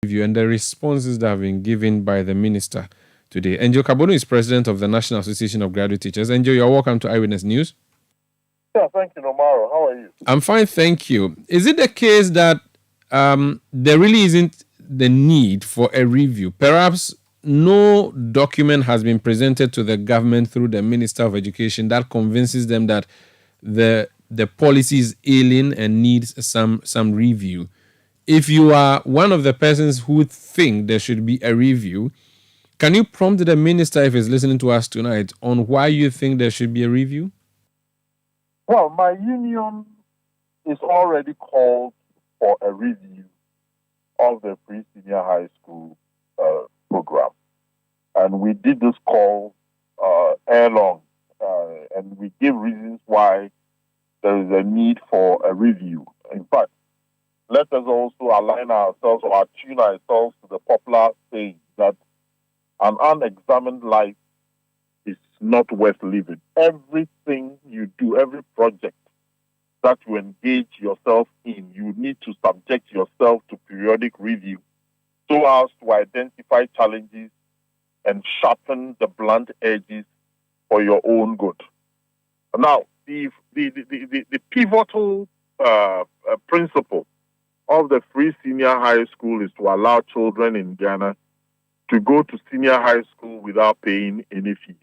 review and the responses that have been given by the minister today. Angel Carbonu is president of the National Association of Graduate Teachers. Angel, you're welcome to Eyewitness News. Yeah, thank you, Nomaro. How are you? I'm fine, thank you. Is it the case that there really isn't the need for a review? Perhaps no document has been presented to the government through the Minister of Education that convinces them that the policy is ailing and needs some review. If you are one of the persons who think there should be a review, can you prompt the minister, if he's listening to us tonight, on why you think there should be a review? Well, my union is already called for a review of the pre-senior high school program. And we did this call ere long, and we gave reasons why there is a need for a review. In fact, let us also align ourselves or attune ourselves to the popular saying that an unexamined life is not worth living. Everything you do, every project that you engage yourself in, you need to subject yourself to periodic review so as to identify challenges and sharpen the blunt edges for your own good. Now, the pivotal principle of the free senior high school is to allow children in Ghana to go to senior high school without paying any fees.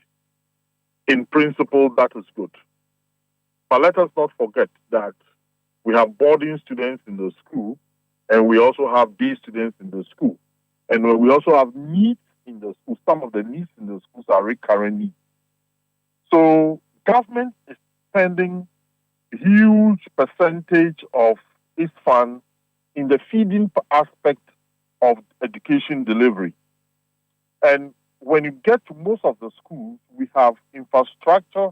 In principle, that is good. But let us not forget that we have boarding students in the school, and we also have day students in the school. And we also have needs in the school. Some of the needs in the schools are recurrent needs. So government is spending a huge percentage of its funds in the feeding aspect of education delivery. And when you get to most of the schools, we have infrastructure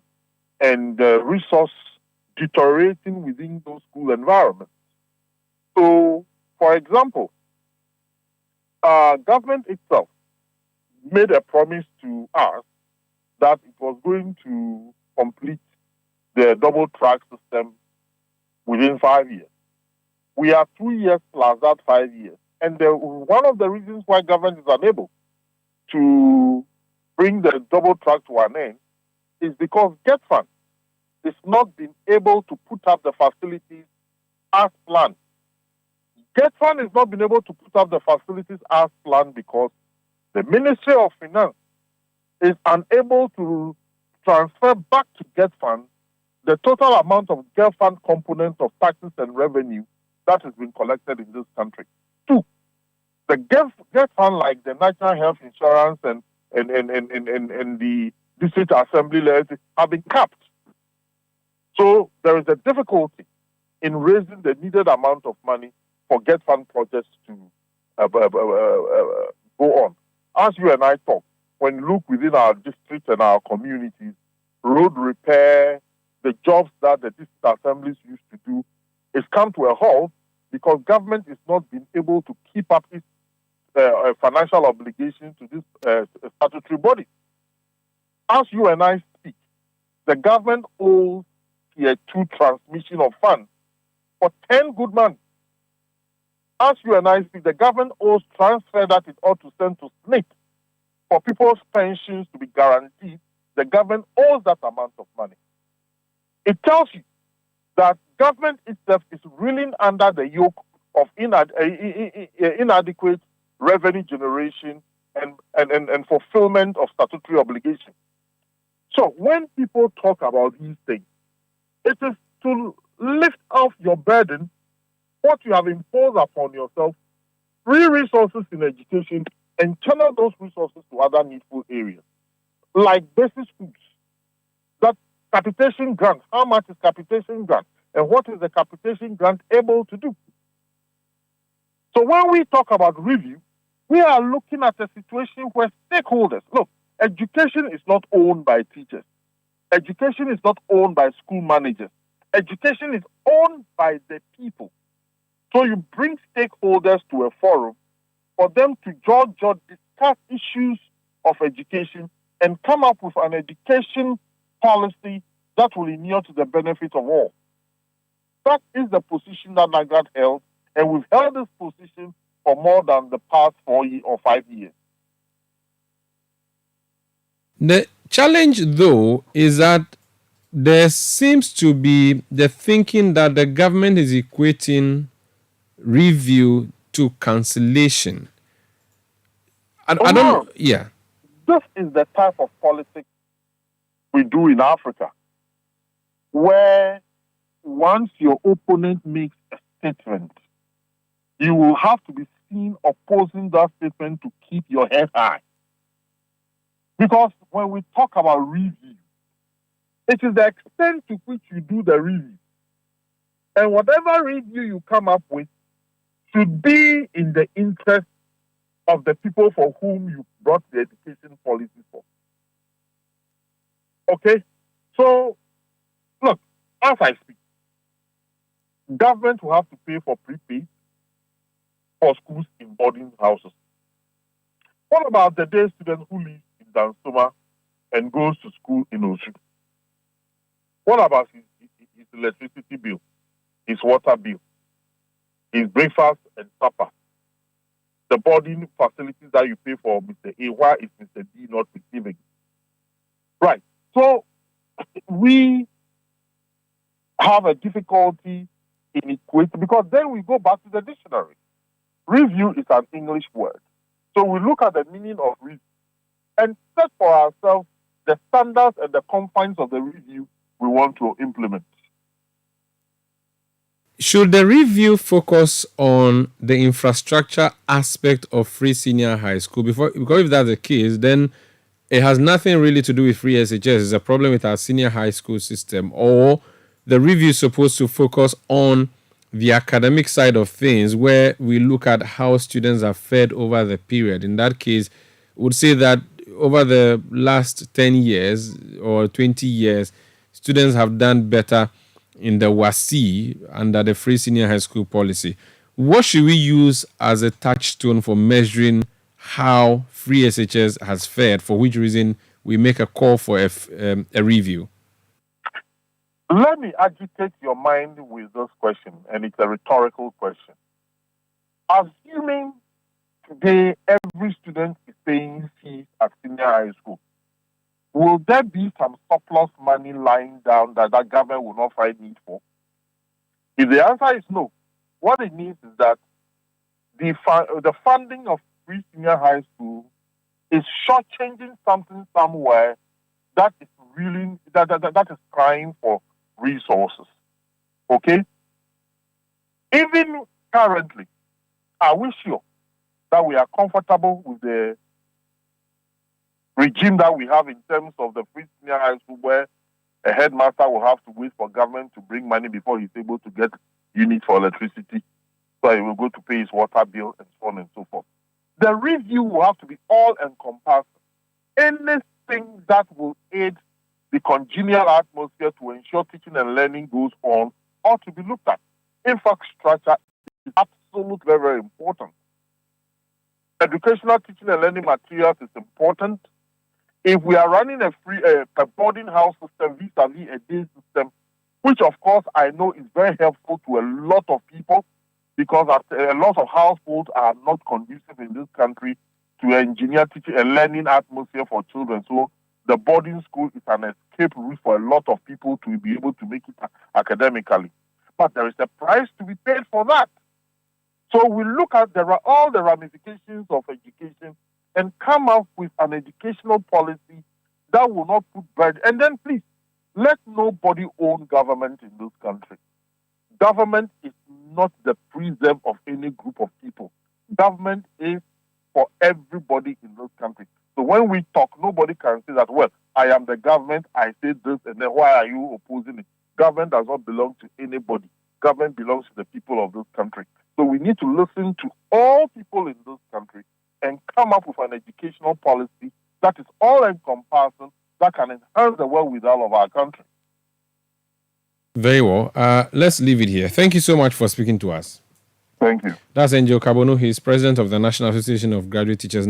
and resource deteriorating within those school environments. So, for example, government itself made a promise to us that it was going to complete the double track system within 5 years. We are 2 years plus that 5 years. And one of the reasons why government is unable to bring the double track to an end is because GetFund is not been able to put up the facilities as planned. GetFund has not been able to put up the facilities as planned because the Ministry of Finance is unable to transfer back to GetFund the total amount of GetFund components of taxes and revenue that has been collected in this country. Two, the GetFund, like the National Health Insurance and the District Assembly layers, have been capped. So there is a difficulty in raising the needed amount of money for GetFund projects to go on. As you and I talk, when you look within our districts and our communities, road repair, the jobs that the district assemblies used to do, is come to a halt because government is not being able to keep up its financial obligations to this statutory body. As you and I speak, the government owes Tier 2 transmission of funds for 10 good months. As you and I speak, the government owes transfer that it ought to send to SNIT for people's pensions to be guaranteed. The government owes that amount of money. It tells you that government itself is reeling under the yoke of inadequate revenue generation and fulfillment of statutory obligation. So when people talk about these things, it is to lift off your burden, what you have imposed upon yourself, free resources in education, and channel those resources to other needful areas, like basic schools. That capitation grant, how much is capitation grant, and what is the capitation grant able to do? So when we talk about review, we are looking at a situation where stakeholders, look, education is not owned by teachers. Education is not owned by school managers. Education is owned by the people. So you bring stakeholders to a forum for them to discuss issues of education and come up with an education policy that will inure to the benefit of all. That is the position that NAGAT held, and we've held this position for more than the past 4 or 5 years. The challenge, though, is that there seems to be the thinking that the government is equating review to cancellation. I don't know. Yeah. This is the type of politics we do in Africa, where once your opponent makes a statement, you will have to be seen opposing that statement to keep your head high. Because when we talk about review, it is the extent to which you do the review. And whatever review you come up with should be in the interest of the people for whom you brought the education policy for. Okay? So, look, as I speak, government will have to pay for prepaid for schools in boarding houses. What about the day student who lives in Dansoma and goes to school in Osu? What about his electricity bill, his water bill, his breakfast and supper, the boarding facilities that you pay for Mr. A? Why is Mr. D not receiving? Right. So we have a difficulty in equating, because then we go back to the dictionary. Review is an English word. So we look at the meaning of review and set for ourselves the standards and the confines of the review we want to implement. Should the review focus on the infrastructure aspect of free senior high school? Because if that's the case, then it has nothing really to do with free SHS. It's a problem with our senior high school system. Or the review is supposed to focus on the academic side of things, where we look at how students are fared over the period. In that case, we would say that over the last 10 years or 20 years, students have done better in the WASI under the free senior high school policy. What should we use as a touchstone for measuring how free SHS has fared, for which reason we make a call for a review? Let me agitate your mind with this question, and it's a rhetorical question. Assuming today every student is paying fees at senior high school, will there be some surplus money lying down that government will not find need for? If the answer is no, what it means is that the funding of free senior high school is shortchanging something somewhere that is really that is crying for resources. Okay? Even currently, are we sure that we are comfortable with the regime that we have in terms of the free senior high school, where a headmaster will have to wait for government to bring money before he's able to get units for electricity, so he will go to pay his water bill and so on and so forth? The review will have to be all-encompassing. Anything that will aid the congenial atmosphere to ensure teaching and learning goes on ought to be looked at. Infrastructure is absolutely very, very important. Educational teaching and learning materials is important. If we are running a boarding house system vis-a-vis a day system, which of course I know is very helpful to a lot of people, because a lot of households are not conducive in this country to engineer teaching and learning atmosphere for children. So the boarding school is an escape route for a lot of people to be able to make it academically. But there is a price to be paid for that. So we look at all the ramifications of education and come up with an educational policy that will not put burden. And then please, let nobody own government in this country. Government is not the preserve of any group of people. Government is for everybody in this country. So when we talk, nobody can say that, well, I am the government, I say this, and then why are you opposing it? Government does not belong to anybody. Government belongs to the people of this country. So we need to listen to all people in this country and come up with an educational policy that is all-encompassing, that can enhance the well-without of our country. Very well. Let's leave it here. Thank you so much for speaking to us. Thank you. That's Angel Carbonu. He's president of the National Association of Graduate Teachers.